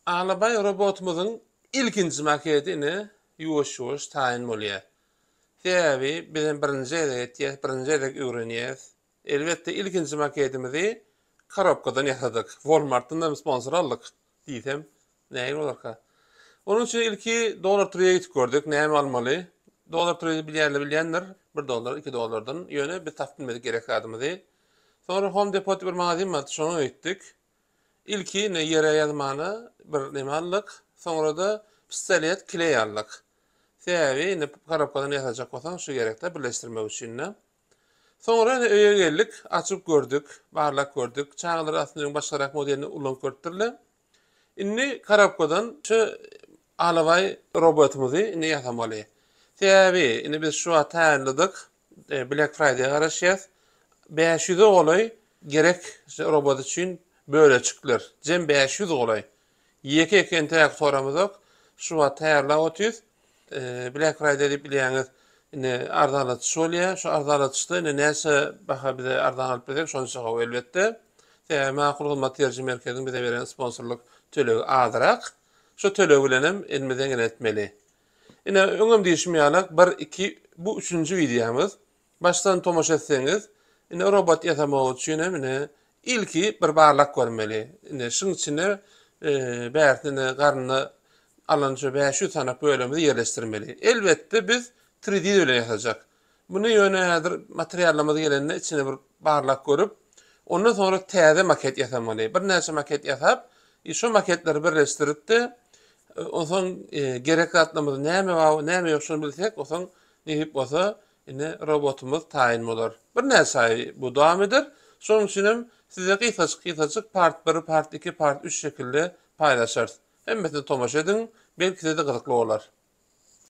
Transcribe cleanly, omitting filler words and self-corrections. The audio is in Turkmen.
Alabay robotumuzun ilkinci maketini yuwaş-yuwaş taýin bolýar. Täbi bilen birinji edip, birinji edip öwrenýäs. Elbetde ilkinci maketimizi korobkadan ýasadyk. Walmartdan sponsor aldyk diýsem, näme bolarka? Onun üçin ilki dolar türüye gitip gördük. Näme almaly? Dolar türüni bilýänler, $1, $2'dan ýöne bir tap bilmedik gerek adymyzy. Sonra Home Depot bir magazin var, şonu gittik. İlki ne yere yazmany bir neme aldyk. Sonra da pistolet kiley aldyk. Täbi ne korobkadan ýasajak bolsaň şu gerekde birleşdirmek üçin. Sonra öýe geldik, açyp gördük, barlak gördük. Çağlar aslında başgarak modelini ulan görtdirler. Inni korobkadan şu alabay robotumuzy inni ýasamaly. Täbi inni biz şu taýinladyk. Black Friday garaşýas. 500 olay gerek robot için böyle çıktılar. Cem 500 olay. Yeke entek soramızok. Şu wa taýarlap otýuz. Black Friday diýip bilýäňiz. Ine arzalatçy bolýar. Şu arzalatçyda ine näse baha bize arzan alyp berek, şonu çygaw elbetde. Makul hyzmat terjime merkeziň bize beren sponsorluk tölegi azyrak. Şu tölegi bilen hem elmeden etmeli. Ine öňüm diýişmeýärlik 1-2 bu 3-nji videomuz. Başdan tomaşa etseňiz, ine robot ýasamak üçin hem ilki bir barlak görmeli. Ine şuň içine bärtini garnyny alança 500 sanap bölümde yerleştirmeli. Elbette biz 3D ile ýasajak. Bunu ýöne materiallamada gelende içine bir barlak görüp, ondan sonra täze maket ýasamaly. Bir näçe maket ýasap, şu maketleri birleşdiripdi. Ondan gerekli atlamada näme bar, näme ýok şonu bilsek, ondan nähip bolsa, ine robotumuz taýin bolar. Bir näçe bu dowam eder. Şonuň üçin hem size kıysaçyk part 1, part 2, part 3 şekilde paylaşarız. Hemmesini tomaş edin, belki de gyzykly bolar.